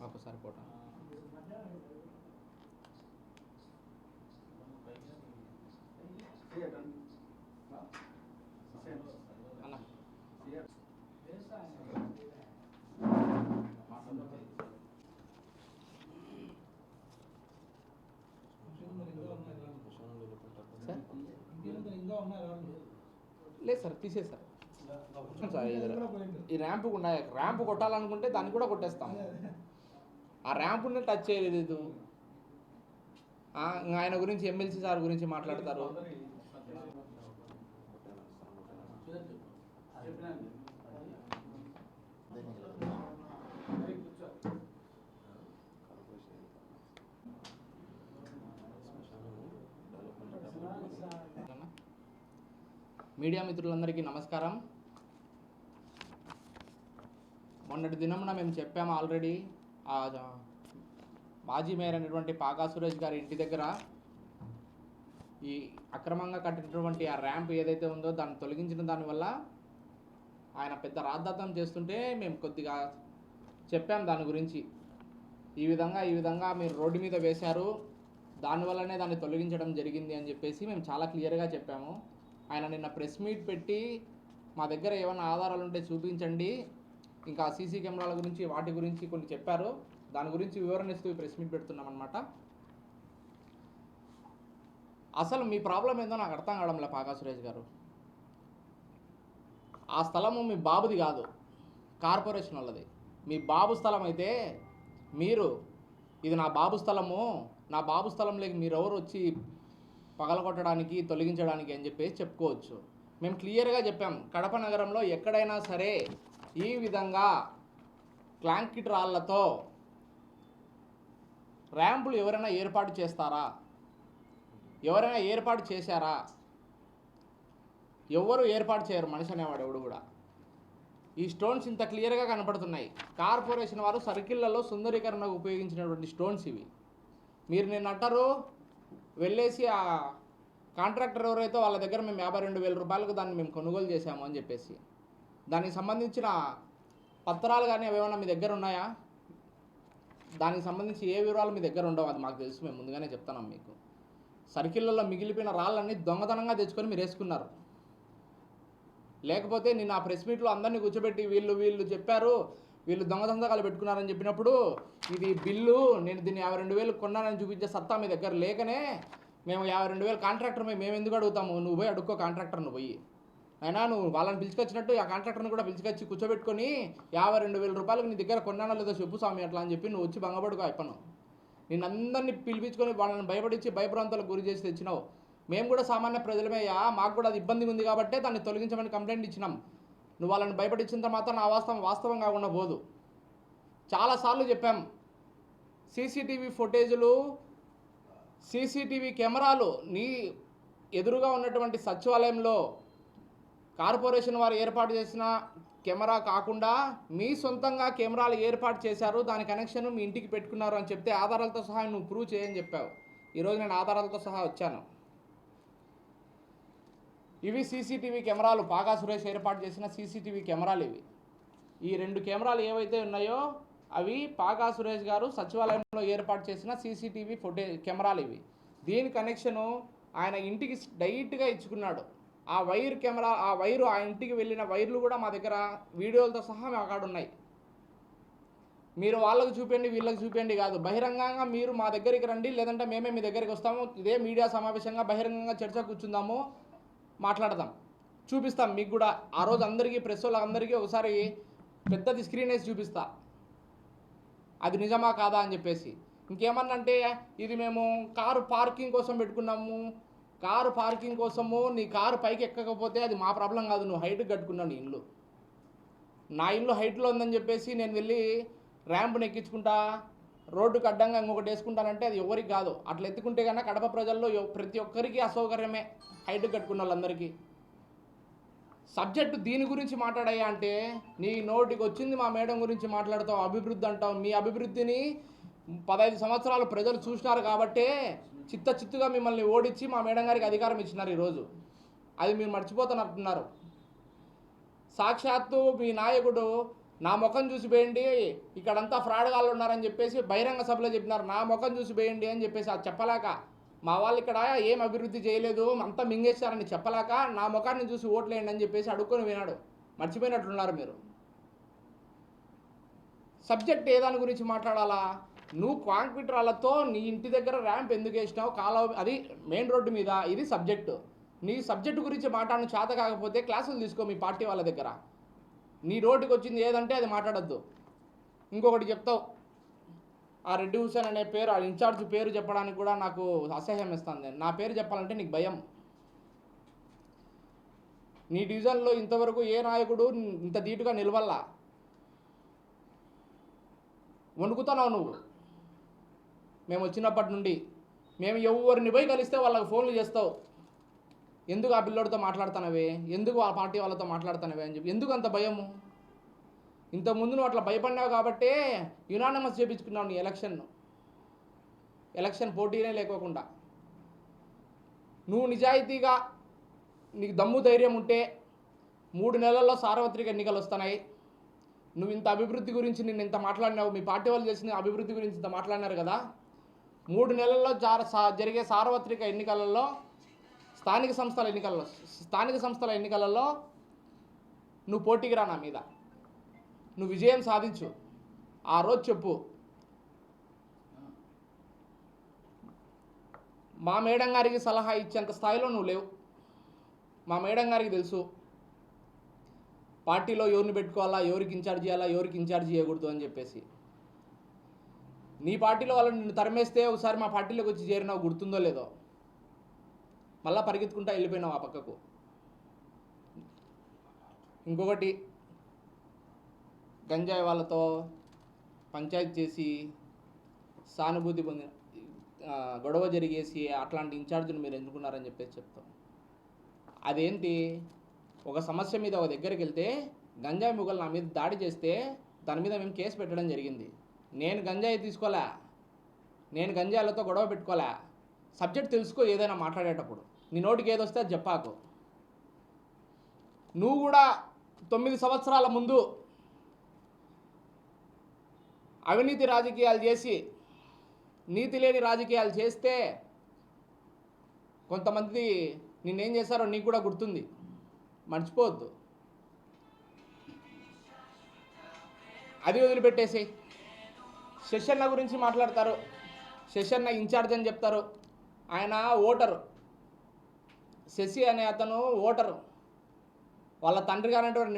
ఒకసారి ఫోటో లేదు సార్ తీసేసారు సార్. ఈ ర్యాంపు ఉన్నాయి, ర్యాంపు కొట్టాలనుకుంటే దాన్ని కూడా కొట్టేస్తాం. ఆ ర్యాంపుని టచ్ చేయలేదు. ఆయన గురించి ఎమ్మెల్సీ సార్ గురించి మాట్లాడతారు. మీడియా మిత్రులందరికీ నమస్కారం. మొన్నటి దినమున మేము చెప్పాము ఆల్రెడీ, మాజీ మేయర్ అనేటువంటి పాకా సురేష్ గారి ఇంటి దగ్గర ఈ అక్రమంగా కట్టినటువంటి ఆ ర్యాంప్ ఏదైతే ఉందో దాన్ని తొలగించిన దానివల్ల ఆయన పెద్ద రాద్ధాంతం చేస్తుంటే మేము కొద్దిగా చెప్పాం దాని గురించి. ఈ విధంగా మీరు రోడ్డు మీద వేశారు, దానివల్లనే దాన్ని తొలగించడం జరిగింది అని చెప్పేసి మేము చాలా క్లియర్గా చెప్పాము. ఆయన నిన్న ప్రెస్ మీట్ పెట్టి మా దగ్గర ఏమైనా ఆధారాలు ఉంటే చూపించండి, ఇంకా సీసీ కెమెరాల గురించి వాటి గురించి కొన్ని చెప్పారు. దాని గురించి వివరణ ఇస్తూ ప్రెస్ మీట్ పెడుతున్నాం అన్నమాట. అసలు మీ ప్రాబ్లం ఏందో నాకు అర్థం కావడంలే పాకా సురేష్ గారు. ఆ స్థలము మీ బాబుది కాదు, కార్పొరేషన్ వాళ్ళది. మీ బాబు స్థలం అయితే మీరు ఇది నా బాబు స్థలము, నా బాబు స్థలంలోకి మీరు ఎవరు వచ్చి పగలగొట్టడానికి తొలగించడానికి అని చెప్పేసి చెప్పుకోవచ్చు. మేము క్లియర్గా చెప్పాం, కడప నగరంలో ఎక్కడైనా సరే ఈ విధంగా క్లాంకిట్ రాళ్లతో ర్యాంపులు ఎవరైనా ఏర్పాటు చేస్తారా? ఎవరైనా ఏర్పాటు చేశారా? ఎవరు ఏర్పాటు చేయరు, మనిషి అనేవాడు ఎవడు కూడా. ఈ స్టోన్స్ ఇంత క్లియర్గా కనపడుతున్నాయి. కార్పొరేషన్ వారు సర్కిళ్లలో సుందరీకరణకు ఉపయోగించినటువంటి స్టోన్స్ ఇవి. మీరు నిన్న అంటారు వెళ్ళేసి ఆ కాంట్రాక్టర్ ఎవరైతే వాళ్ళ దగ్గర మేము 52,000 రూపాయలకు దాన్ని మేము కొనుగోలు చేశాము అని చెప్పేసి, దానికి సంబంధించిన పత్రాలు కానీ అవేమన్నా మీ దగ్గర ఉన్నాయా? దానికి సంబంధించి ఏ వివరాలు మీ దగ్గర ఉండవు, అది మాకు తెలుసు, మేము ముందుగానే చెప్తున్నాం మీకు. సర్కిళ్లలో మిగిలిపోయిన రాళ్ళన్నీ దొంగతనంగా తెచ్చుకొని మీరు వేసుకున్నారు. లేకపోతే నిన్న ఆ ప్రెస్ మీట్లో అందరినీ కూర్చోబెట్టి వీళ్ళు చెప్పారు, వీళ్ళు దొంగతందాలు పెట్టుకున్నారని చెప్పినప్పుడు ఇది బిల్లు, నేను దీన్ని 52,000 కొన్నానని చూపించే సత్తా మీ దగ్గర లేకనే మేము 52,000 కాంట్రాక్టర్ మేము ఎందుకు అడుగుతాము? నువ్వు పోయి అడుక్కో కాంట్రాక్టర్ను పోయి. అయినా నువ్వు వాళ్ళని పిలుచుకొచ్చినట్టు ఆ కాంట్రాక్టర్ని కూడా పిలుచుకొచ్చి కూర్చోబెట్టుకొని 52,000 రూపాయలకు నీ దగ్గర కొన్నానో లేదో చెప్పు స్వామి అట్లా అని చెప్పి నువ్వు వచ్చి భంగపడుకో అయిపోను. నేను అందరినీ పిలిపించుకొని వాళ్ళని భయపడించి భయభ్రాంతాలకు గురి చేసి తెచ్చినావు. మేము కూడా సామాన్య ప్రజలమేయా, మాకు కూడా అది ఇబ్బంది ఉంది కాబట్టి దాన్ని తొలగించమని కంప్లైంట్ ఇచ్చినాం. నువ్వు వాళ్ళని భయపడించిన తర్వాత నా వాస్తవం కాకుండా పోదు. చాలాసార్లు చెప్పాం, సీసీటీవీ ఫుటేజులు, సీసీటీవీ కెమెరాలు నీ ఎదురుగా ఉన్నటువంటి సచివాలయంలో కార్పొరేషన్ వారు ఏర్పాటు చేసిన కెమెరా కాకుండా మీ సొంతంగా కెమెరాలు ఏర్పాటు చేశారు, దాని కనెక్షన్ మీ ఇంటికి పెట్టుకున్నారు అని చెప్తే ఆధారాలతో సహా నువ్వు ప్రూవ్ చేయని చెప్పావు. ఈరోజు నేను ఆధారాలతో సహా వచ్చాను. ఇవి సీసీటీవీ కెమెరాలు, పాకా సురేష్ ఏర్పాటు చేసిన సీసీటీవీ కెమెరాలు ఇవి. ఈ 2 కెమెరాలు ఏవైతే ఉన్నాయో అవి పాకా సురేష్ గారు సచివాలయంలో ఏర్పాటు చేసిన సీసీటీవీ కెమెరాలు ఇవి. దీని కనెక్షను ఆయన ఇంటికి డైరెక్ట్గా ఇచ్చుకున్నాడు. ఆ వైర్ కెమెరా, ఆ వైరు ఆ ఇంటికి వెళ్ళిన వైర్లు కూడా మా దగ్గర వీడియోలతో సహా మా కాడ ఉన్నాయి. మీరు వాళ్ళకు చూపండి వీళ్ళకి చూపండి కాదు, బహిరంగంగా మీరు మా దగ్గరికి రండి, లేదంటే మేమే మీ దగ్గరికి వస్తాము, ఇదే మీడియా సమావేశంగా బహిరంగంగా చర్చ కూర్చుందాము, మాట్లాడదాం, చూపిస్తాం మీకు కూడా. ఆ రోజు అందరికీ ప్రెస్ వాళ్ళందరికీ ఒకసారి పెద్దది స్క్రీన్ వేసి చూపిస్తా, అది నిజమా కాదా అని చెప్పేసి. ఇంకేమన్నా అంటే ఇది మేము కారు పార్కింగ్ కోసం పెట్టుకున్నాము, కారు పార్కింగ్ కోసము నీ కారు పైకి ఎక్కకపోతే అది మా ప్రాబ్లం కాదు, నువ్వు హైట్కి కట్టుకున్నావు నీ ఇల్లు. నా ఇల్లు హైట్లో ఉందని చెప్పేసి నేను వెళ్ళి ర్యాంప్ని ఎక్కించుకుంటా, రోడ్డుకు అడ్డంగా ఇంకొకటి వేసుకుంటానంటే అది ఎవరికి కాదు. అట్లా ఎత్తుకుంటే కన్నా కడప ప్రజల్లో ప్రతి ఒక్కరికి అసౌకర్యమే, హైట్కి కట్టుకున్న వాళ్ళందరికీ. సబ్జెక్టు దీని గురించి మాట్లాడాయా అంటే నీ నోటికి వచ్చింది మా మేడం గురించి మాట్లాడతావు, అభివృద్ధి అంటావు. మీ అభివృద్ధిని 15 సంవత్సరాలు ప్రజలు చూసినారు కాబట్టే చిత్తచిత్తుగా మిమ్మల్ని ఓడించి మా మేడం గారికి అధికారం ఇచ్చినారు ఈరోజు. అది మీరు మర్చిపోతున్నట్టున్నారు. సాక్షాత్తు మీ నాయకుడు నా ముఖం చూసి వేయండి, ఇక్కడంతా ఫ్రాడ్ గాళ్ళు ఉన్నారని చెప్పేసి బహిరంగ సభలో చెప్పినారు. నా ముఖం చూసి వేయండి అని చెప్పేసి అది చెప్పలేక, మా వాళ్ళు ఇక్కడ ఏం అభివృద్ధి చేయలేదు అంతా మింగేశారని చెప్పలేక నా ముఖాన్ని చూసి ఓట్లేయండి అని చెప్పేసి అడుక్కొని వినాడు. మర్చిపోయినట్లున్నారు మీరు. సబ్జెక్ట్ ఏదాని గురించి మాట్లాడాలా? నువ్వు కాంక్రీట్ రాళ్లతో నీ ఇంటి దగ్గర ర్యాంప్ ఎందుకు వేసినావు, కాలువ అది మెయిన్ రోడ్డు మీద, ఇది సబ్జెక్టు. నీ సబ్జెక్టు గురించి మాట్లాడిన చేత కాకపోతే క్లాసులు తీసుకో మీ పార్టీ వాళ్ళ దగ్గర. నీ రోడ్డుకి వచ్చింది ఏదంటే అది మాట్లాడద్దు. ఇంకొకటి చెప్తావు, ఆ రెడ్డి హుసేన్ అనే పేరు, ఆ ఇన్ఛార్జ్ పేరు చెప్పడానికి కూడా నాకు అసహ్యం ఇస్తుంది. నా పేరు చెప్పాలంటే నీకు భయం. నీ డివిజన్లో ఇంతవరకు ఏ నాయకుడు ఇంత ధీటుగా నిలవల్లా. వణుకుతున్నావు నువ్వు. మేము వచ్చినప్పటి నుండి మేము ఎవరిని పోయి కలిస్తే వాళ్ళకి ఫోన్లు చేస్తావు. ఎందుకు ఆ పిల్లోడితో మాట్లాడుతున్నావే, ఎందుకు ఆ పార్టీ వాళ్ళతో మాట్లాడుతున్నావే అని చెప్పి. ఎందుకు అంత భయము? ఇంతకుముందు నువ్వు అట్లా భయపడినావు కాబట్టే యునానిమస్ చేయించుకున్నావు నీ ఎలక్షన్ పోటీనే లేకోకుండా. నువ్వు నిజాయితీగా నీకు దమ్ము ధైర్యం ఉంటే 3 నెలల్లో సార్వత్రిక ఎన్నికలు వస్తున్నాయి. నువ్వు ఇంత అభివృద్ధి గురించి నిన్ను ఇంత మాట్లాడినావు, మీ పార్టీ వాళ్ళు చేసిన అభివృద్ధి గురించి ఇంత మాట్లాడినారు కదా. 3 నెలల్లో జరిగే సార్వత్రిక ఎన్నికలలో, స్థానిక సంస్థల ఎన్నికలలో నువ్వు పోటీకి రా నా మీద. నువ్వు విజయం సాధించు. ఆ రోజు చెప్పు. మా మేడం గారికి సలహా ఇచ్చేంత స్థాయిలో నువ్వు లేవు. మా మేడం గారికి తెలుసు పార్టీలో ఎవరిని పెట్టుకోవాలా, ఎవరికి ఇన్ఛార్జ్ చేయాలా, ఎవరికి ఇన్ఛార్జ్ చేయకూడదు అని చెప్పేసి. నీ పార్టీలో వాళ్ళని నిన్ను తరిమేస్తే ఒకసారి మా పార్టీలోకి వచ్చి చేరినావు, గుర్తుందో లేదో. మళ్ళా పరిగెత్తుకుంటా వెళ్ళిపోయినావు ఆ పక్కకు. ఇంకొకటి, గంజాయి వాళ్ళతో పంచాయతీ చేసి సానుభూతి పొంది గొడవ జరిగేసి అట్లాంటి ఇన్ఛార్జ్ని మీరు ఎందుకున్నారని చెప్పేసి చెప్తాం. అదేంటి, ఒక సమస్య మీద ఒక దగ్గరికి వెళ్తే గంజాయి ముగ్గులు నా మీద దాడి చేస్తే దాని మీద మేము కేసు పెట్టడం జరిగింది. నేను గంజాయి తీసుకోలే, నేను గంజాయిలతో గొడవ పెట్టుకోలే. సబ్జెక్ట్ తెలుసుకో ఏదైనా మాట్లాడేటప్పుడు. నీ నోటికి ఏదొస్తే అది చెప్పాకు. నువ్వు కూడా 9 సంవత్సరాల ముందు అవినీతి రాజకీయాలు చేసి, నీతి లేని రాజకీయాలు చేస్తే కొంతమంది నిన్నేం చేశారో నీకు కూడా గుర్తుంది, మర్చిపోవద్దు. అది వదిలిపెట్టేసి శశన్న గురించి మాట్లాడతారు. శశన్న ఇన్ఛార్జ్ అని చెప్తారు. ఆయన ఓటరు. శశి అనే అతను ఓటరు. వాళ్ళ తండ్రి గారైనటువంటి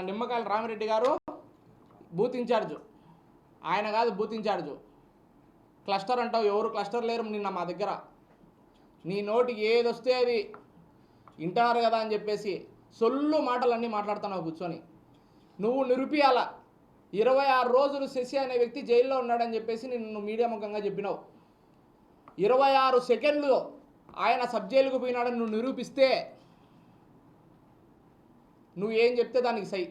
నిమ్మకాయల రామిరెడ్డి గారు బూత్ ఇన్ఛార్జు. ఆయన కాదు బూత్ ఇన్ఛార్జు. క్లస్టర్ అంటావు, ఎవరు క్లస్టర్ లేరు నిన్న మా దగ్గర. నీ నోటికి ఏదొస్తే అది వింటున్నారు కదా అని చెప్పేసి సొల్లు మాటలన్నీ మాట్లాడుతున్నావు కూర్చొని. నువ్వు నిరూపియాల. 26 రోజులు శశి అనే వ్యక్తి జైల్లో ఉన్నాడని చెప్పేసి నిన్ను మీడియా ముఖంగా చెప్పినావు. 26 సెకండ్లు ఆయన సబ్ జైలుకు పోయినాడని నువ్వు నిరూపిస్తే నువ్వు ఏం చెప్తే దానికి సై.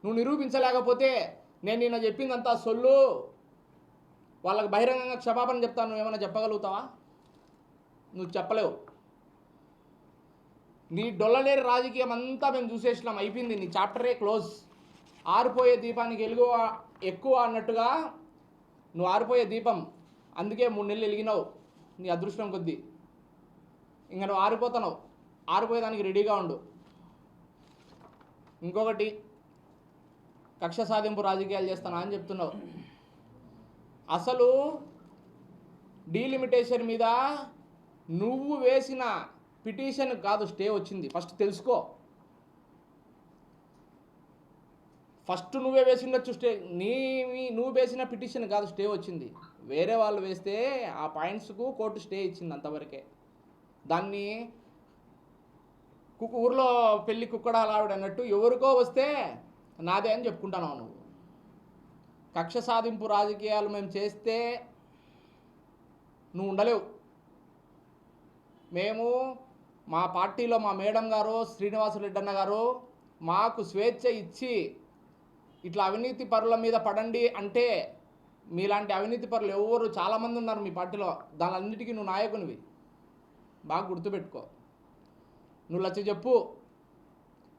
నువ్వు నిరూపించలేకపోతే నేను నిన్న చెప్పిందంతా సొల్లు, వాళ్ళకి బహిరంగంగా క్షమాపణ చెప్తాను, నువ్వేమైనా చెప్పగలుగుతావా? నువ్వు చెప్పలేవు. నీ డొల్లలేని రాజకీయం అంతా మేము చూసేసినాం, అయిపోయింది. నీ చాప్టరే క్లోజ్. ఆరిపోయే దీపానికి వెలుగు ఎక్కువ అన్నట్టుగా నువ్వు ఆరిపోయే దీపం. అందుకే 3 నెలలు వెలిగినావు నీ అదృష్టం కొద్దీ. ఇంకా నువ్వు ఆరిపోతున్నావు. ఆరిపోయేదానికి రెడీగా ఉండు. ఇంకొకటి, కక్ష సాధింపు రాజకీయాలు చేస్తానా అని చెప్తున్నావు. అసలు డీలిమిటేషన్ మీద నువ్వు వేసిన పిటిషన్ కాదు స్టే వచ్చింది. ఫస్ట్ తెలుసుకో. ఫస్ట్ నువ్వే వేసిండొచ్చు స్టే. నువ్వు వేసిన పిటిషన్ కాదు స్టే వచ్చింది. వేరే వాళ్ళు వేస్తే ఆ పాయింట్స్కు కోర్టు స్టే ఇచ్చింది, అంతవరకే. దాన్ని ఊర్లో పెళ్ళి కుక్కడాలావిడ అన్నట్టు ఎవరికో వస్తే నాదే అని చెప్పుకుంటున్నావు నువ్వు. కక్ష సాధింపు రాజకీయాలు మేము చేస్తే నువ్వు ఉండలేవు. మేము మా పార్టీలో మా మేడం గారు శ్రీనివాసరెడ్డి అన్న గారు మాకు స్వేచ్ఛ ఇచ్చి ఇట్లా అవినీతి పరుల మీద పడండి అంటే మీలాంటి అవినీతి పరులు ఎవరు చాలామంది ఉన్నారు మీ పార్టీలో, దానిన్నిటికీ నువ్వు నాయకునివి. బాగా గుర్తుపెట్టుకో. నువ్వు లచ్చి చెప్పు,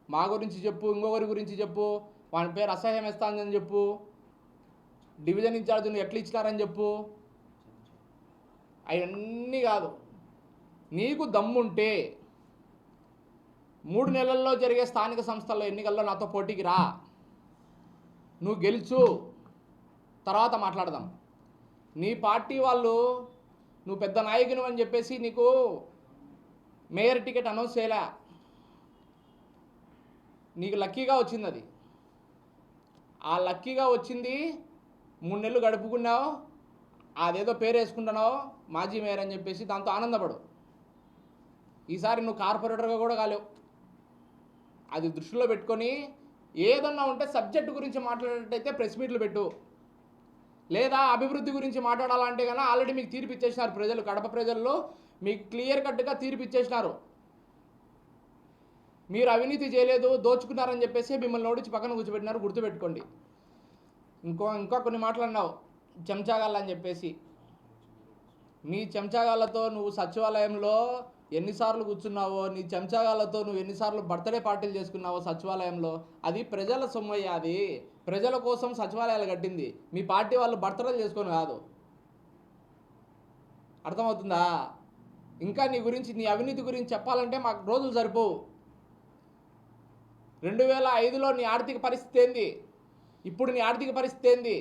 మా గురించి చెప్పు, ఇంకొకరి గురించి చెప్పు, వాని పేరు అసహ్యం ఇస్తానని చెప్పు, డివిజన్ ఇన్ఛార్జ్ నువ్వు ఎట్లా ఇచ్చినారని చెప్పు. అవన్నీ కాదు. నీకు దమ్ముంటే 3 నెలల్లో జరిగే స్థానిక సంస్థల ఎన్నికల్లో నాతో పోటీకి రా, నువ్వు గెలుచు, తర్వాత మాట్లాడదాం. నీ పార్టీ వాళ్ళు నువ్వు పెద్ద నాయకుని అని చెప్పేసి నీకు మేయర్ టికెట్ అనౌన్స్ చేయలే, నీకు లక్కీగా వచ్చింది అది. ఆ లక్కీగా వచ్చింది 3 నెలలు గడుపుకున్నావు, అదేదో పేరు వేసుకుంటున్నావు మాజీ మేయర్ అని చెప్పేసి, దాంతో ఆనందపడు. ఈసారి నువ్వు కార్పొరేటర్గా కూడా కాలేవు. అది దృష్టిలో పెట్టుకొని ఏదన్నా ఉంటే సబ్జెక్టు గురించి మాట్లాడేటైతే ప్రెస్ మీట్లు పెట్టు, లేదా అభివృద్ధి గురించి మాట్లాడాలంటే కన్నా ఆల్రెడీ మీకు తీర్పు ఇచ్చేసినారు ప్రజలు. కడప ప్రజల్లో మీకు క్లియర్ కట్గా తీర్పు ఇచ్చేసినారు. మీరు అవినీతి చేయలేదు, దోచుకున్నారని చెప్పేసి మిమ్మల్ని ఓడించి పక్కన కూర్చోబెట్టినారు, గుర్తుపెట్టుకోండి. ఇంకా కొన్ని మాట్లాడినావు చెంచాగాళ్ళని చెప్పేసి. నీ చెంచాగాళ్ళతో నువ్వు సచివాలయంలో ఎన్నిసార్లు కూర్చున్నావో, నీ చెంచాగాళ్ళతో నువ్వు ఎన్నిసార్లు బర్త్డే పార్టీలు చేసుకున్నావో సచివాలయంలో, అది ప్రజల సొమ్మయ్య. అది ప్రజల కోసం సచివాలయాలు కట్టింది, మీ పార్టీ వాళ్ళు బర్త్డేలు చేసుకొని కాదు. అర్థమవుతుందా? ఇంకా నీ గురించి, నీ అవినీతి గురించి చెప్పాలంటే మాకు రోజులు సరిపోవు. 2005లో నీ ఆర్థిక పరిస్థితి ఏంది, ఇప్పుడు నీ ఆర్థిక పరిస్థితి ఏంది?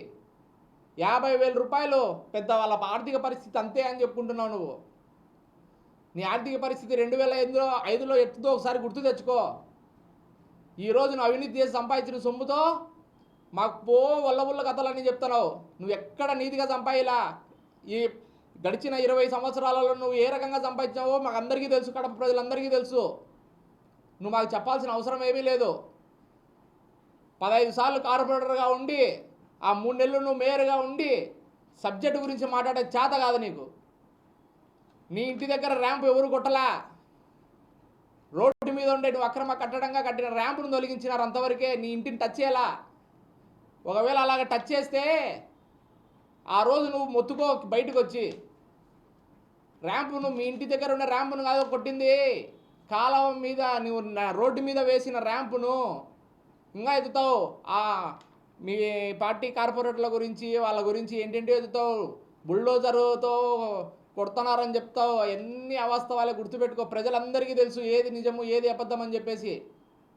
50,000 రూపాయలు పెద్ద వాళ్ళ ఆర్థిక పరిస్థితి అంతే అని చెప్పుకుంటున్నావు నువ్వు. నీ ఆర్థిక పరిస్థితి 2005లో ఎత్తుతో ఒకసారి గుర్తు తెచ్చుకో. ఈరోజు నువ్వు అవినీతి చేసి సంపాదించిన సొమ్ముతో మాకు వల్లబుల్ల కథలన్నీ చెప్తున్నావు. నువ్వు ఎక్కడ నీతిగా సంపాదిలా. ఈ గడిచిన 20 సంవత్సరాలలో నువ్వు ఏ రకంగా సంపాదించావో మాకు అందరికీ తెలుసు, కడప ప్రజలందరికీ తెలుసు. నువ్వు మాకు చెప్పాల్సిన అవసరం ఏమీ లేదు. 15 సార్లు కార్పొరేటర్గా ఉండి, ఆ 3 నెలలు నువ్వు మేయర్గా ఉండి సబ్జెక్టు గురించి మాట్లాడే చేత కాదు నీకు. నీ ఇంటి దగ్గర ర్యాంపు ఎవరు కొట్టలా, రోడ్డు మీద ఉండే నువ్వు అక్రమ కట్టడంగా కట్టిన ర్యాంపును తొలగించినారు, అంతవరకే. నీ ఇంటిని టచ్ చేయాలా. ఒకవేళ అలాగ టచ్ చేస్తే ఆ రోజు నువ్వు మొత్తుకో బయటకు వచ్చి. ర్యాంపును, మీ ఇంటి దగ్గర ఉన్న ర్యాంపును కాదు కొట్టింది, కాలువ మీద నువ్వు రోడ్డు మీద వేసిన ర్యాంపును ఇంకా ఎత్తుతావు. మీ పార్టీ కార్పొరేటర్ల గురించి వాళ్ళ గురించి ఏంటంటే ఎత్తుతావు, బుల్డోజర్తో కొడుతున్నారని చెప్తావు. ఎన్ని అవాస్తవాలే. గుర్తుపెట్టుకో. ప్రజలందరికీ తెలుసు ఏది నిజము ఏది అబద్ధం అని చెప్పేసి.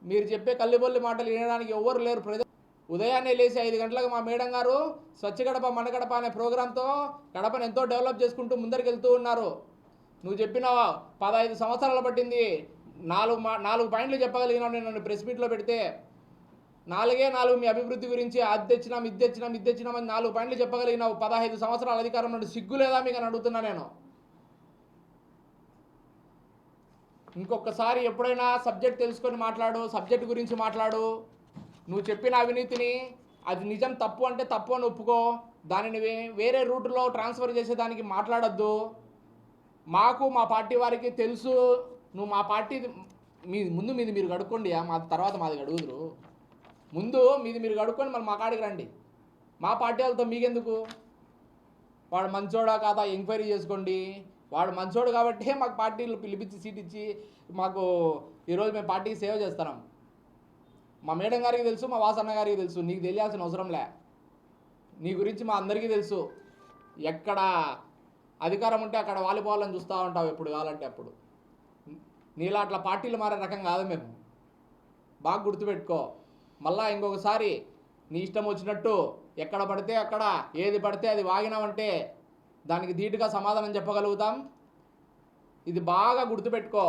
మీరు చెప్పే కల్లిబొల్లి మాటలు వినడానికి ఎవరు లేరు. ప్రజలు ఉదయాన్నే లేచి 5 గంటలకు మా మేడం గారు స్వచ్ఛ గడప మన గడప అనే ప్రోగ్రాంతో గడపను ఎంతో డెవలప్ చేసుకుంటూ ముందరికి వెళ్తూ ఉన్నారు. నువ్వు చెప్పినావా 15 సంవత్సరాలు పట్టింది, 4 పాయింట్లు చెప్పగలిగినావు నేను నన్ను ప్రెస్ మీట్లో పెడితే. 4 మీ అభివృద్ధి గురించి అది తెచ్చినాం ఇది తెచ్చినామని 4 పాయింట్లు చెప్పగలిగినావు. 15 సంవత్సరాల అధికారం నుండి సిగ్గు లేదా మీకు అని అడుగుతున్నా నేను. ఇంకొకసారి ఎప్పుడైనా సబ్జెక్ట్ తెలుసుకొని మాట్లాడు, సబ్జెక్ట్ గురించి మాట్లాడు. నువ్వు చెప్పిన అవినీతిని అది నిజం తప్పు అంటే తప్పు అని ఒప్పుకో. దానిని వేరే రూట్లో ట్రాన్స్ఫర్ చేసేదానికి మాట్లాడద్దు. మాకు మా పార్టీ వారికి తెలుసు. నువ్వు మా పార్టీ ముందు మీది మీరు కడుక్కోండి, మా తర్వాత మాది అడుగుదురు. ముందు మీది మీరు కడుక్కొని మళ్ళీ మా కాడికి రండి. మా పార్టీ వాళ్ళతో మీకెందుకు? వాడు మంచోడా కాదా ఎంక్వైరీ చేసుకోండి. వాడు మంచోడు కాబట్టి మాకు పార్టీలు పిలిపించి సీట్ ఇచ్చి మాకు ఈరోజు మేము పార్టీకి సేవ చేస్తున్నాం. మా మేడం గారికి తెలుసు, మా వాసన్న గారికి తెలుసు. నీకు తెలియాల్సిన అవసరం లే. నీ గురించి మా అందరికీ తెలుసు. ఎక్కడ అధికారం ఉంటే అక్కడ వాలిపోవాలని చూస్తూ ఉంటావు ఎప్పుడు కావాలంటే అప్పుడు. నీలా అట్లా పార్టీలు మారే రకం కాదు మేము. బాగా గుర్తుపెట్టుకో. మళ్ళా ఇంకొకసారి నీ ఇష్టం వచ్చినట్టు ఎక్కడ పడితే అక్కడ ఏది పడితే అది వాగినామంటే దానికి ధీటుగా సమాధానం చెప్పగలుగుతాం. ఇది బాగా గుర్తుపెట్టుకో.